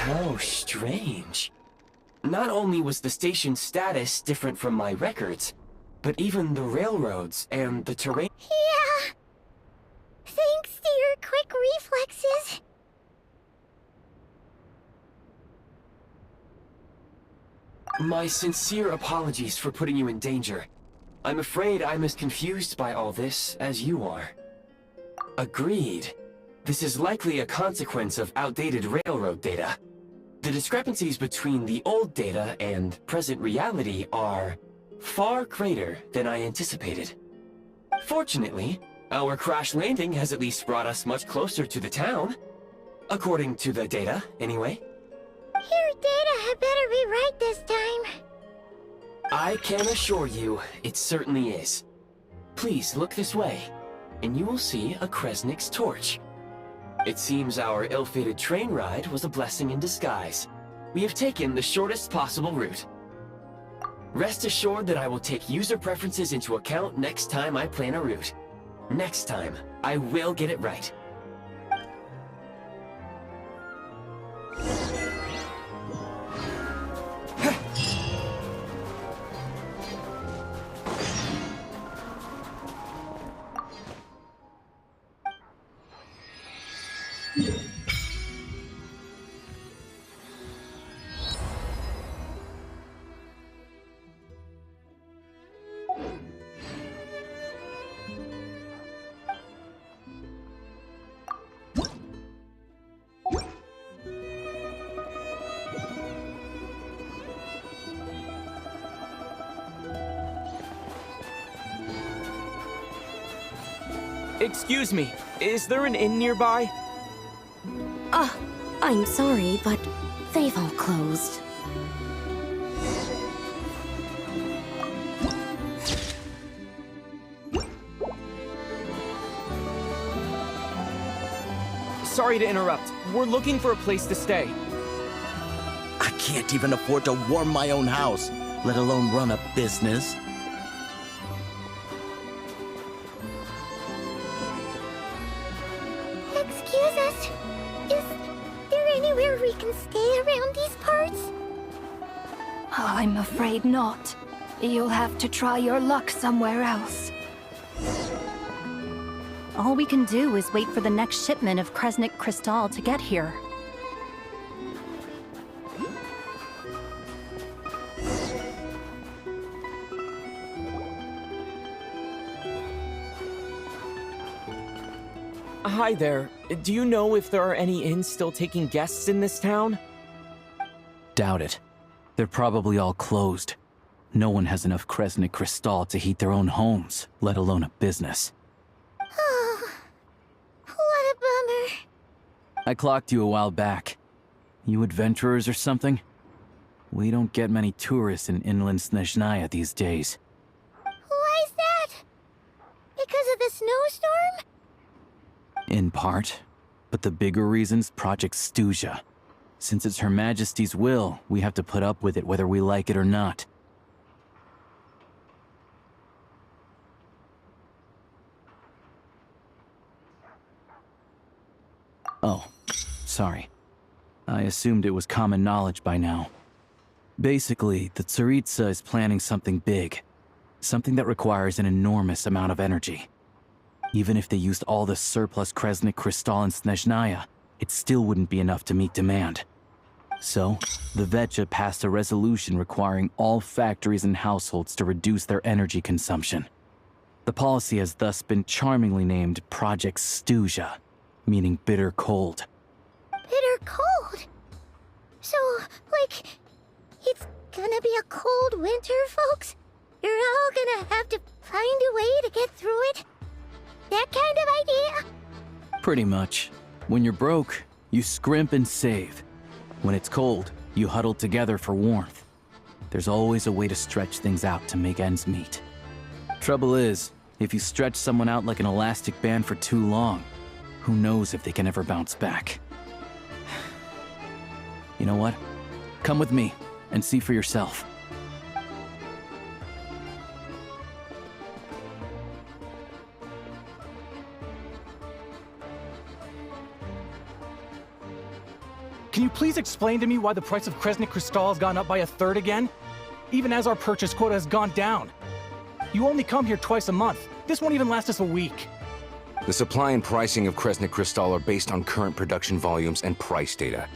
How strange. Not only was the station's status different from my records, but even the railroads and the terrain— Yeah. Thanks to your quick reflexes. My sincere apologies for putting you in danger. I'm afraid I'm as confused by all this as you are. Agreed. This is likely a consequence of outdated railroad data. The discrepancies between the old data and present reality are far greater than I anticipated. Fortunately, our crash landing has at least brought us much closer to the town. According to the data, anyway. Your data had better be right this time. I can assure you, it certainly is. Please look this way, and you will see a Kresnik's torch. It seems our ill-fated train ride was a blessing in disguise. We have taken the shortest possible route. Rest assured that I will take user preferences into account next time I plan a route. Next time, I will get it right. Excuse me, is there an inn nearby? I'm sorry, but they've all closed. Sorry to interrupt. We're looking for a place to stay. I can't even afford to warm my own house, let alone run a business. Excuse us. Is there anywhere we can stay around these parts? I'm afraid not. You'll have to try your luck somewhere else. All we can do is wait for the next shipment of Kresnik Crystal to get here. Hi there. Do you know if there are any inns still taking guests in this town? Doubt it. They're probably all closed. No one has enough Kresnik Crystal to heat their own homes, let alone a business. Oh, what a bummer. I clocked you a while back. You adventurers or something? We don't get many tourists in inland Snezhnaya these days. Why is that? Because of the snowstorm? In part. But the bigger reason's Project Stuzha. Since it's Her Majesty's will, we have to put up with it whether we like it or not. Oh, sorry. I assumed it was common knowledge by now. Basically, the Tsaritsa is planning something big. Something that requires an enormous amount of energy. Even if they used all the surplus Kresnik Crystal in Snezhnaya, it still wouldn't be enough to meet demand. So, the Vetja passed a resolution requiring all factories and households to reduce their energy consumption. The policy has thus been charmingly named Project Stuzha, meaning bitter cold. Bitter cold? So, like, it's gonna be a cold winter, folks? You're all gonna have to find a way to get through it? That kind of idea? Pretty much. When you're broke, you scrimp and save. When it's cold, you huddle together for warmth. There's always a way to stretch things out to make ends meet. Trouble is, if you stretch someone out like an elastic band for too long, who knows if they can ever bounce back. You know what? Come with me and see for yourself. Can you please explain to me why the price of Kresnik Crystal has gone up by 1/3 again? Even as our purchase quota has gone down. You only come here twice a month. This won't even last us a week. The supply and pricing of Kresnik Crystal are based on current production volumes and price data.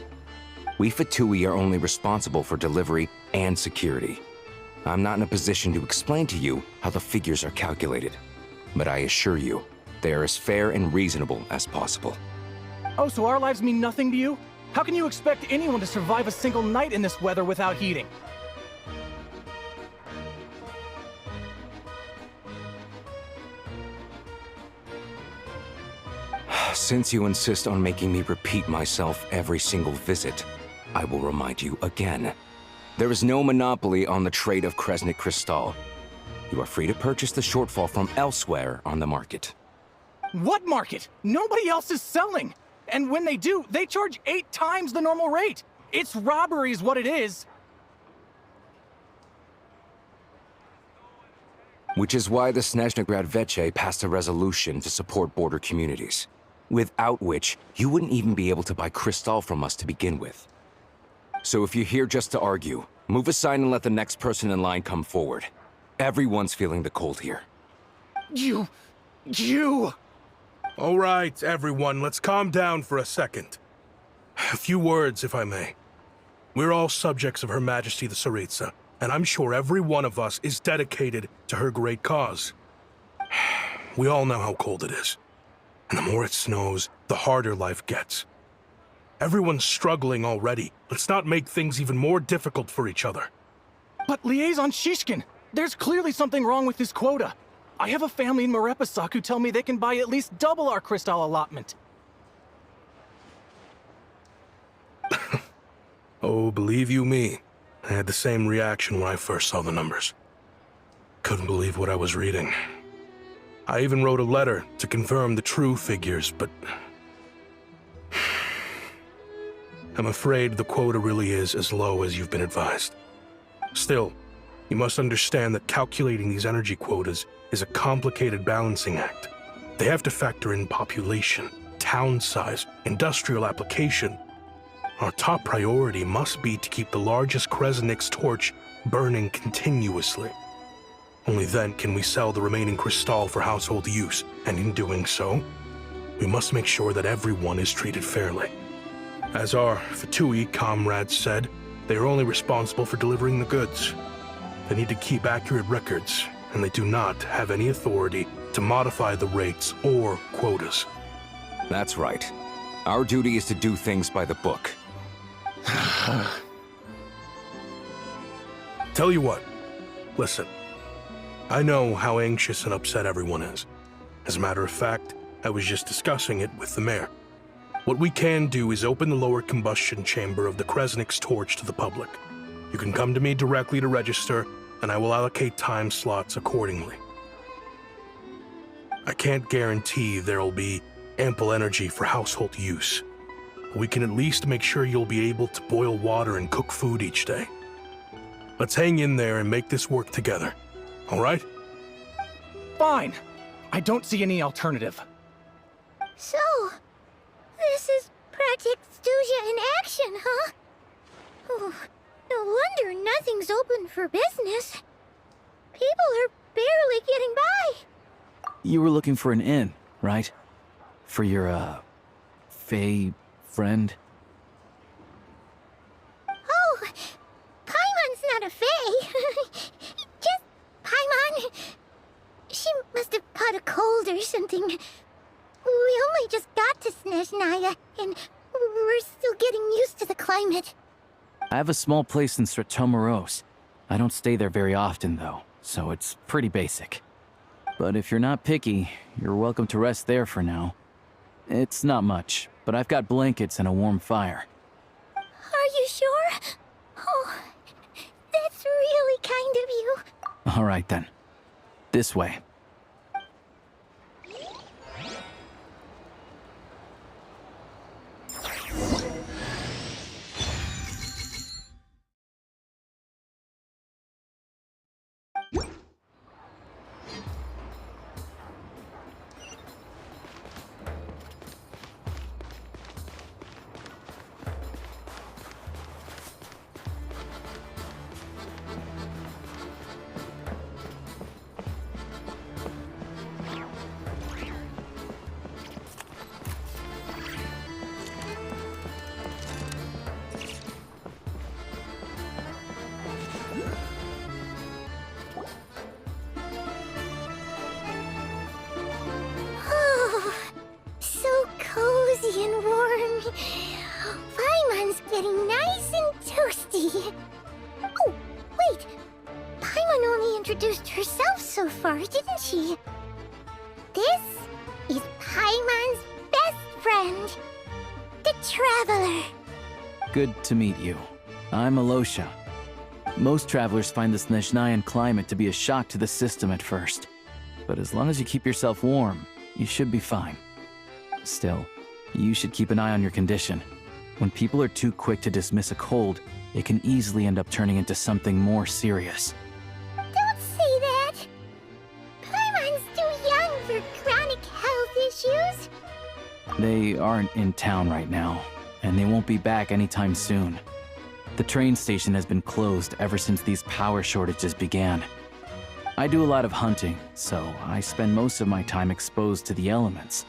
We Fatui are only responsible for delivery and security. I'm not in a position to explain to you how the figures are calculated, but I assure you, they are as fair and reasonable as possible. Oh, so our lives mean nothing to you? How can you expect anyone to survive a single night in this weather without heating? Since you insist on making me repeat myself every single visit, I will remind you again. There is no monopoly on the trade of Kresnik Crystal. You are free to purchase the shortfall from elsewhere on the market. What market? Nobody else is selling! And when they do, they charge 8 times the normal rate! It's robbery is what it is! Which is why the Snezhnaya Veche passed a resolution to support border communities, without which you wouldn't even be able to buy Crystal from us to begin with. So if you're here just to argue, move aside and let the next person in line come forward. Everyone's feeling the cold here. You... All right, everyone, let's calm down for a second. A few words, if I may. We're all subjects of Her Majesty the Tsaritsa, and I'm sure every one of us is dedicated to her great cause. We all know how cold it is. And the more it snows, the harder life gets. Everyone's struggling already. Let's not make things even more difficult for each other. But Liaison Shishkin, there's clearly something wrong with this quota. I have a family in Marepasak who tell me they can buy at least double our Crystal allotment. Oh, believe you me, I had the same reaction when I first saw the numbers. Couldn't believe what I was reading. I even wrote a letter to confirm the true figures, but... I'm afraid the quota really is as low as you've been advised. Still, you must understand that calculating these energy quotas is a complicated balancing act. They have to factor in population, town size, industrial application. Our top priority must be to keep the largest Kresnik's torch burning continuously. Only then can we sell the remaining Crystal for household use, and in doing so, we must make sure that everyone is treated fairly. As our Fatui comrades said, they are only responsible for delivering the goods. They need to keep accurate records, and they do not have any authority to modify the rates or quotas. That's right. Our duty is to do things by the book. Tell you what, listen. I know how anxious and upset everyone is. As a matter of fact, I was just discussing it with the mayor. What we can do is open the lower combustion chamber of the Kresnik's torch to the public. You can come to me directly to register, and I will allocate time slots accordingly. I can't guarantee there'll be ample energy for household use. We can at least make sure you'll be able to boil water and cook food each day. Let's hang in there and make this work together. All right? Fine. I don't see any alternative. So, this is Project Stuja in action, huh? Oh, no wonder nothing's open for business. People are barely getting by. You were looking for an inn, right? For your, Fae friend? Oh, Paimon's not a fae. Just Paimon. She must have caught a cold or something. We only just got to Snezhnaya, and we're still getting used to the climate. I have a small place in Stratomaros. I don't stay there very often, though, so it's pretty basic. But if you're not picky, you're welcome to rest there for now. It's not much, but I've got blankets and a warm fire. Are you sure? Oh, that's really kind of you. All right, then. This way. getting nice and toasty. Oh, wait. Paimon only introduced herself so far, didn't she? This is Paimon's best friend, the Traveler. Good to meet you. I'm Alosha. Most travelers find the Snezhnayan climate to be a shock to the system at first. But as long as you keep yourself warm, you should be fine. Still, you should keep an eye on your condition. When people are too quick to dismiss a cold, it can easily end up turning into something more serious. Don't say that! Paimon's too young for chronic health issues. They aren't in town right now, and they won't be back anytime soon. The train station has been closed ever since these power shortages began. I do a lot of hunting, so I spend most of my time exposed to the elements.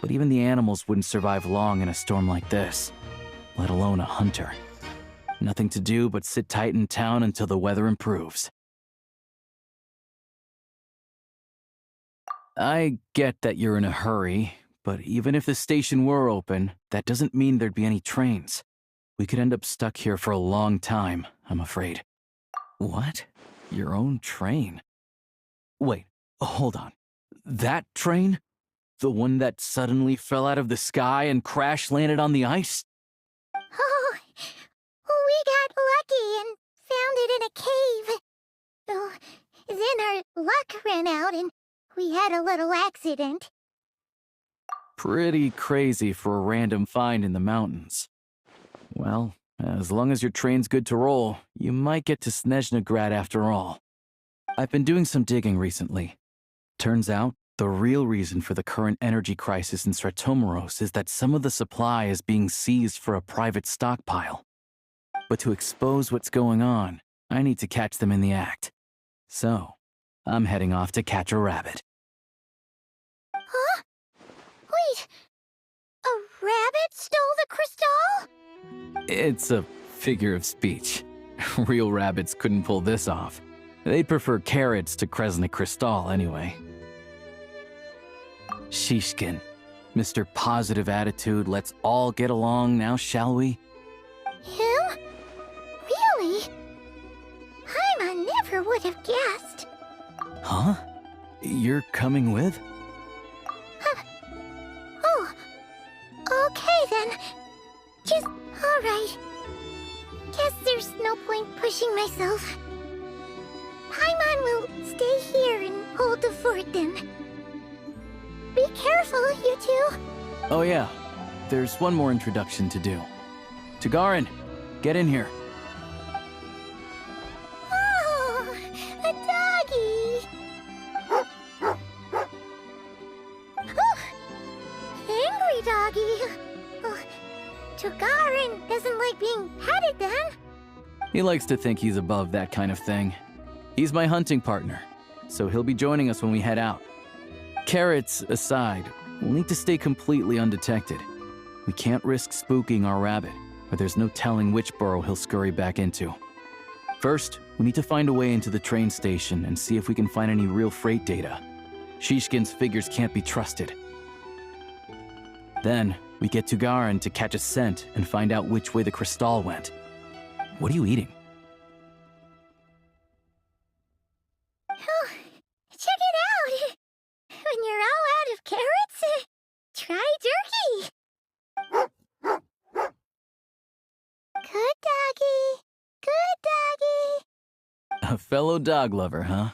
But even the animals wouldn't survive long in a storm like this, let alone a hunter. Nothing to do but sit tight in town until the weather improves. I get that you're in a hurry, but even if the station were open, that doesn't mean there'd be any trains. We could end up stuck here for a long time, I'm afraid. What? Your own train? Wait, hold on. That train? The one that suddenly fell out of the sky and crash-landed on the ice? Oh, we got lucky and found it in a cave. Oh, then our luck ran out and we had a little accident. Pretty crazy for a random find in the mountains. Well, as long as your train's good to roll, you might get to Snezhnaya after all. I've been doing some digging recently. Turns out, the real reason for the current energy crisis in Stratomeros is that some of the supply is being seized for a private stockpile. But to expose what's going on, I need to catch them in the act. So, I'm heading off to catch a rabbit. Huh? Wait, a rabbit stole the crystal? It's a figure of speech. Real rabbits couldn't pull this off. They'd prefer carrots to Kresnik Crystal anyway. Shishkin, Mr. Positive Attitude, let's all get along now, shall we? Him? Really? Paimon never would have guessed. Huh? You're coming with? Oh, okay then. Just alright. Guess there's no point pushing myself. Paimon will stay here and hold the fort then. Be careful, you two. Oh yeah, there's one more introduction to do. Tagarin, get in here. Oh, a doggy. Oh, angry doggy. Oh, Tagarin doesn't like being petted then. He likes to think he's above that kind of thing. He's my hunting partner, so he'll be joining us when we head out. Carrots aside, we'll need to stay completely undetected. We can't risk spooking our rabbit, or there's no telling which burrow he'll scurry back into. First, we need to find a way into the train station and see if we can find any real freight data. Shishkin's figures can't be trusted. Then, we get to Garin to catch a scent and find out which way the crystal went. What are you eating? Oh, check it out! When you're all out of carrots, try turkey! Good doggy! Good doggy! A fellow dog lover, huh?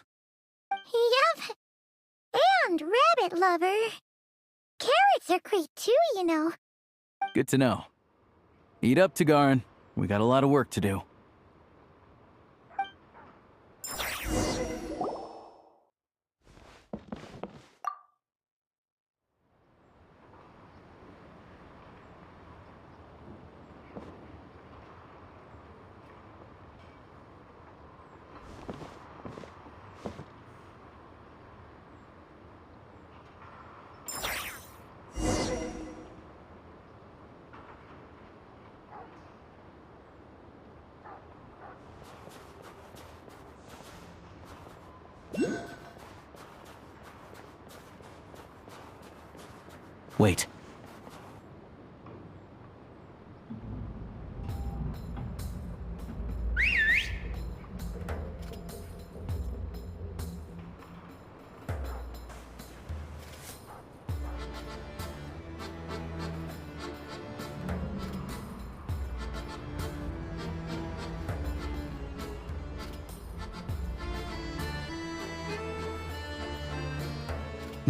Yep. And rabbit lover. Carrots are great too, you know. Good to know. Eat up, Tagarin. We got a lot of work to do. Wait.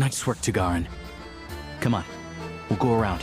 Nice work, Tagarin. Come on, we'll go around.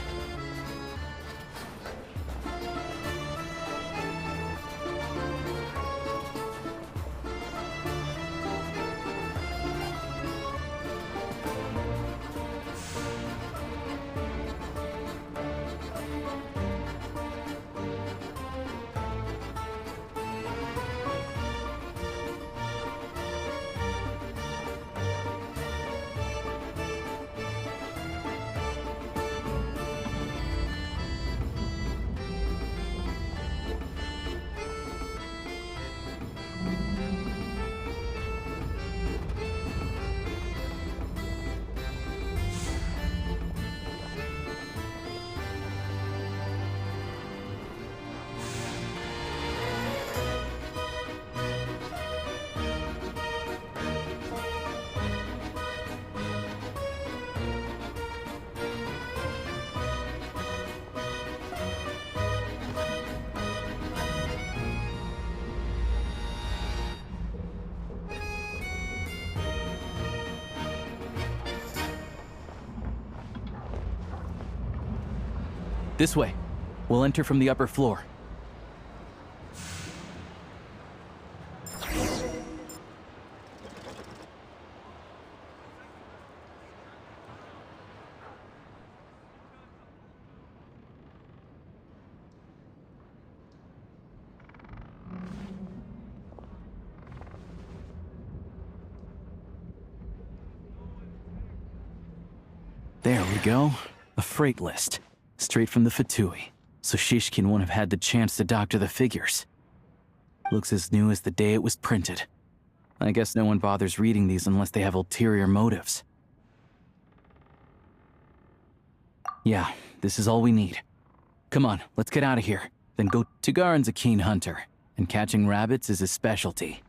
This way. We'll enter from the upper floor. There we go. A freight list. Straight from the Fatui, so Shishkin won't have had the chance to doctor the figures. Looks as new as the day it was printed. I guess no one bothers reading these unless they have ulterior motives. Yeah, this is all we need. Come on, let's get out of here. Then go. Tagarin's a keen hunter, and catching rabbits is his specialty.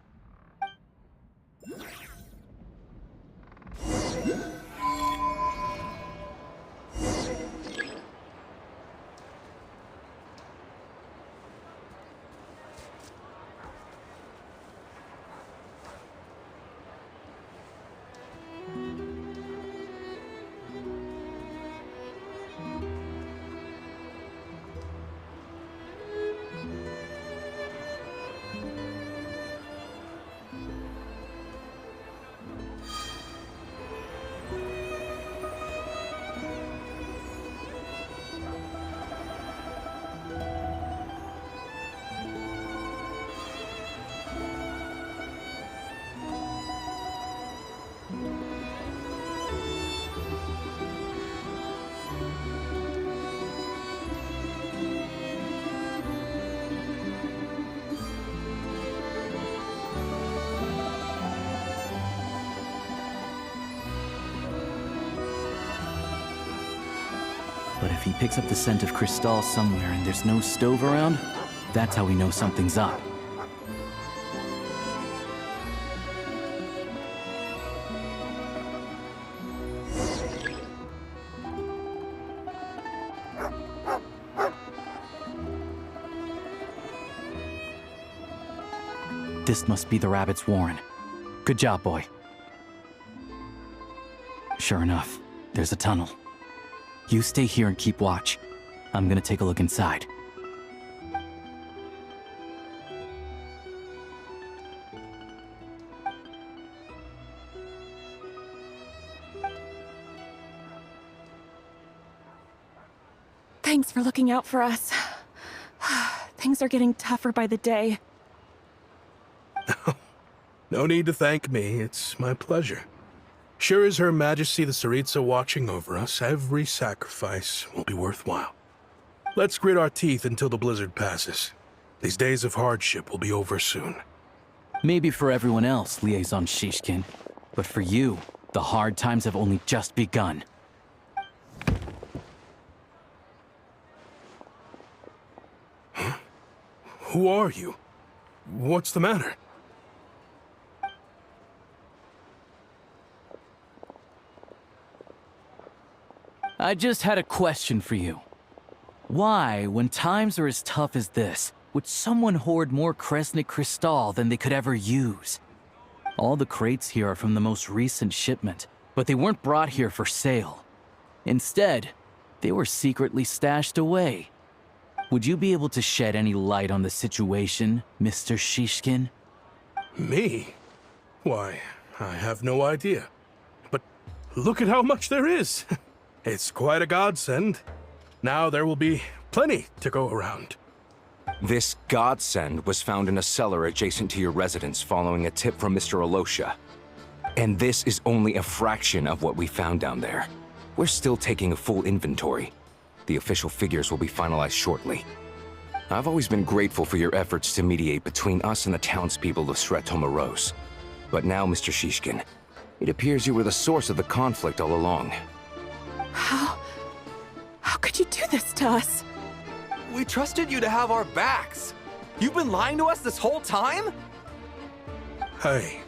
But if he picks up the scent of Cristal somewhere and there's no stove around, that's how we know something's up. This must be the rabbit's warren. Good job, boy. Sure enough, there's a tunnel. You stay here and keep watch. I'm gonna take a look inside. Thanks for looking out for us. Things are getting tougher by the day. No need to thank me. It's my pleasure. Sure as Her Majesty the Tsaritsa watching over us, every sacrifice will be worthwhile. Let's grit our teeth until the blizzard passes. These days of hardship will be over soon. Maybe for everyone else, Liaison Shishkin, but for you, the hard times have only just begun. Huh? Who are you? What's the matter? I just had a question for you. Why, when times are as tough as this, would someone hoard more Kresnik Crystal than they could ever use? All the crates here are from the most recent shipment, But they weren't brought here for sale. Instead, they were secretly stashed away. Would you be able to shed any light on the situation, Mr. Shishkin? Me? Why, I have no idea. But look at how much there is. It's quite a godsend. Now there will be plenty to go around. This godsend was found in a cellar adjacent to your residence following a tip from Mr. Alosha. And this is only a fraction of what we found down there. We're still taking a full inventory. The official figures will be finalized shortly. I've always been grateful for your efforts to mediate between us and the townspeople of Sretomaros. But now, Mr. Shishkin, it appears you were the source of the conflict all along. How could you do this to us? We trusted you to have our backs. You've been lying to us this whole time? Hey,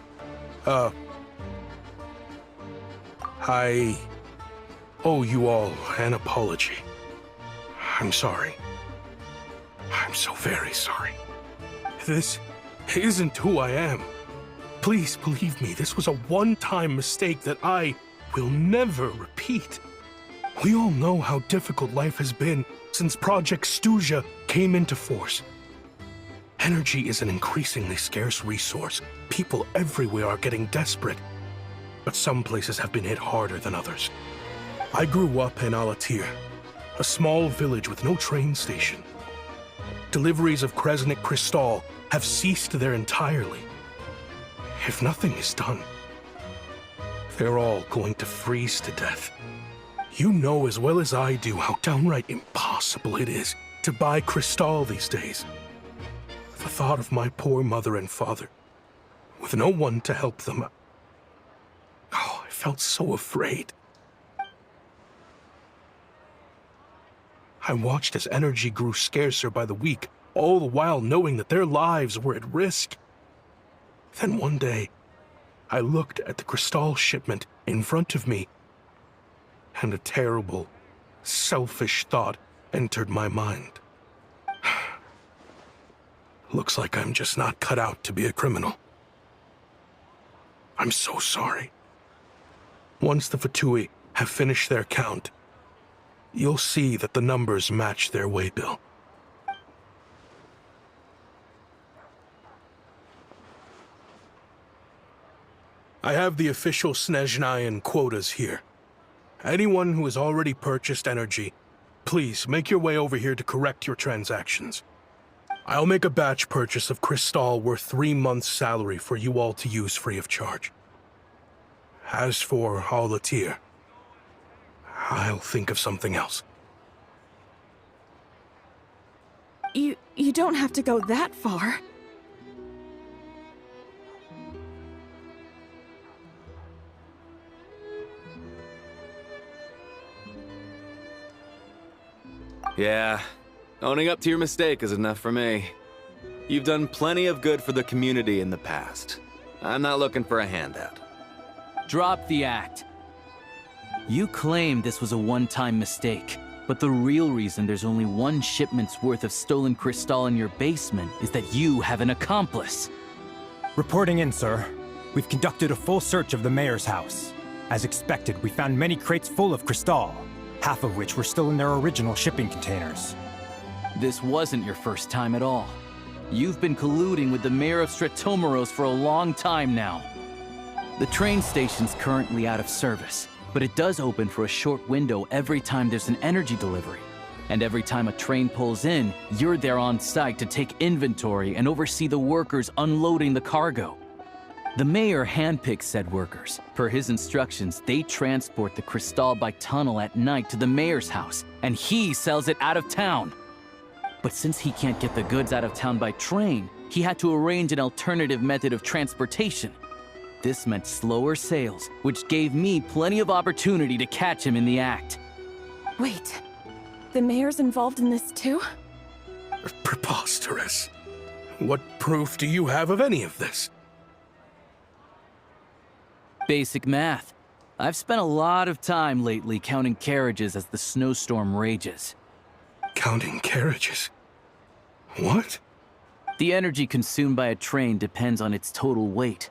I owe you all an apology. I'm sorry. I'm so very sorry. This isn't who I am. Please believe me, this was a one-time mistake that I will never repeat. We all know how difficult life has been since Project Stuja came into force. Energy is an increasingly scarce resource. People everywhere are getting desperate. But some places have been hit harder than others. I grew up in Alatir, a small village with no train station. Deliveries of Kresnik Crystal have ceased there entirely. If nothing is done, they're all going to freeze to death. You know as well as I do how downright impossible it is to buy Crystal these days. The thought of my poor mother and father, with no one to help them, I felt so afraid. I watched as energy grew scarcer by the week, all the while knowing that their lives were at risk. Then one day, I looked at the Crystal shipment in front of me, and a terrible, selfish thought entered my mind. Looks like I'm just not cut out to be a criminal. I'm so sorry. Once the Fatui have finished their count, you'll see that the numbers match their waybill. I have the official Snezhnayan quotas here. Anyone who has already purchased energy, please make your way over here to correct your transactions. I'll make a batch purchase of Crystal worth 3 months' salary for you all to use free of charge. As for Alatir, I'll think of something else. You don't have to go that far. Yeah, owning up to your mistake is enough for me. You've done plenty of good for the community in the past. I'm not looking for a handout. Drop the act. You claim this was a one-time mistake, but the real reason there's only 1 shipment's worth of stolen crystal in your basement is that you have an accomplice. Reporting in, sir. We've conducted a full search of the mayor's house. As expected, we found many crates full of crystal, half of which were still in their original shipping containers. This wasn't your first time at all. You've been colluding with the mayor of Sretomaros for a long time now. The train station's currently out of service, but it does open for a short window every time there's an energy delivery. And every time a train pulls in, you're there on site to take inventory and oversee the workers unloading the cargo. The mayor handpicks said workers. Per his instructions, they transport the crystal by tunnel at night to the mayor's house, and he sells it out of town. But since he can't get the goods out of town by train, he had to arrange an alternative method of transportation. This meant slower sales, which gave me plenty of opportunity to catch him in the act. Wait, the mayor's involved in this too? Preposterous. What proof do you have of any of this? Basic math. I've spent a lot of time lately counting carriages as the snowstorm rages. Counting carriages? What? The energy consumed by a train depends on its total weight.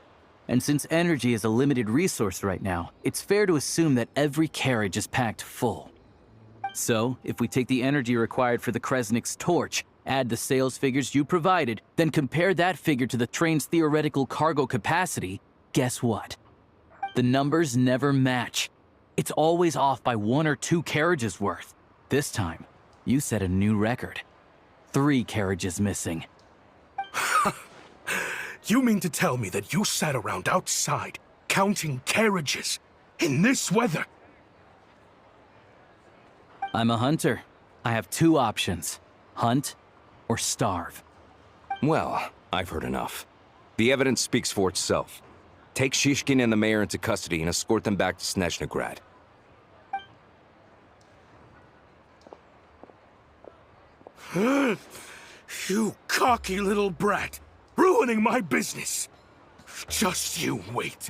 And since energy is a limited resource right now, it's fair to assume that every carriage is packed full. So, if we take the energy required for the Kresnik's torch, add the sales figures you provided, then compare that figure to the train's theoretical cargo capacity, guess what? The numbers never match. It's always off by 1 or 2 carriages worth. This time, you set a new record. 3 carriages missing. You mean to tell me that you sat around outside, counting carriages, in this weather? I'm a hunter. I have 2 options. Hunt or starve. Well, I've heard enough. The evidence speaks for itself. Take Shishkin and the mayor into custody and escort them back to Snezhnaya. You cocky little brat! Ruining my business! Just you wait.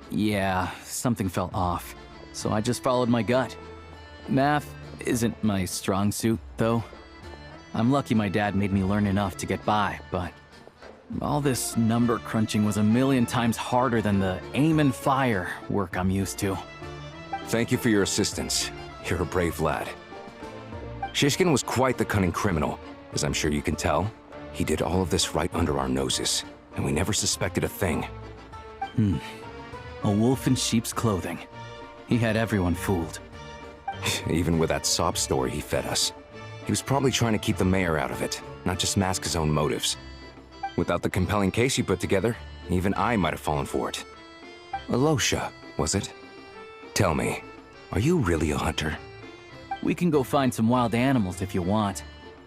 Yeah, something felt off, so I just followed my gut. Math isn't my strong suit, though. I'm lucky my dad made me learn enough to get by, but all this number crunching was a million times harder than the aim and fire work I'm used to. Thank you for your assistance. You're a brave lad. Shishkin was quite the cunning criminal, as I'm sure you can tell. He did all of this right under our noses, and we never suspected a thing. A wolf in sheep's clothing. He had everyone fooled. Even with that sob story he fed us. He was probably trying to keep the mayor out of it, not just mask his own motives. Without the compelling case he put together, even I might have fallen for it. Alosha, was it? Tell me, are you really a hunter? We can go find some wild animals if you want.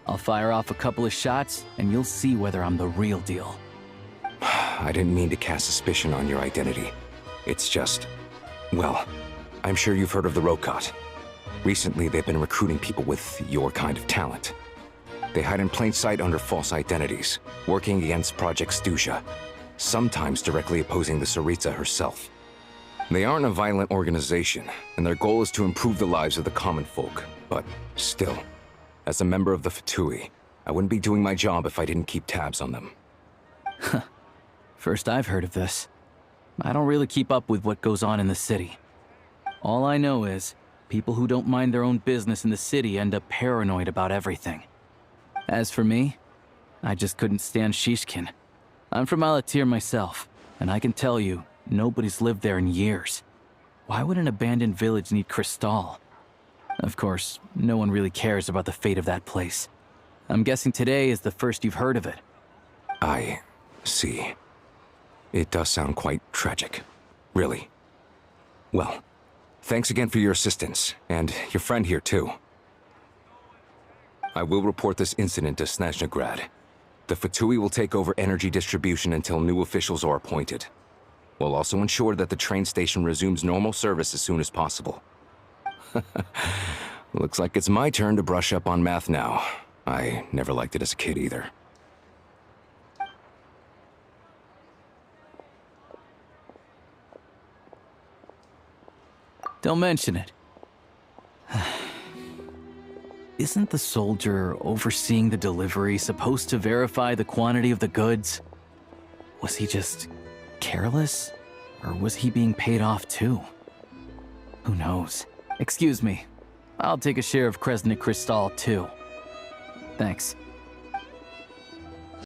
I'll fire off a couple of shots, and you'll see whether I'm the real deal. I didn't mean to cast suspicion on your identity. It's just... well, I'm sure you've heard of the Rokot. Recently, they've been recruiting people with your kind of talent. They hide in plain sight under false identities, working against Project Stuzha, sometimes directly opposing the Tsaritsa herself. They aren't a violent organization, and their goal is to improve the lives of the common folk. But still, as a member of the Fatui, I wouldn't be doing my job if I didn't keep tabs on them. First I've heard of this. I don't really keep up with what goes on in the city. All I know is, people who don't mind their own business in the city end up paranoid about everything. As for me, I just couldn't stand Shishkin. I'm from Alatir myself, and I can tell you, nobody's lived there in years. Why would an abandoned village need Crystal? Of course, no one really cares about the fate of that place. I'm guessing today is the first you've heard of it. I see. It does sound quite tragic. Really. Well, thanks again for your assistance, and your friend here too. I will report this incident to Snezhnaya. The Fatui will take over energy distribution until new officials are appointed. We'll also ensure that the train station resumes normal service as soon as possible. Looks like it's my turn to brush up on math now. I never liked it as a kid either. Don't mention it. Isn't the soldier overseeing the delivery supposed to verify the quantity of the goods? Was he just careless? Or was he being paid off too? Who knows? Excuse me. I'll take a share of Kresnik Crystal too. Thanks.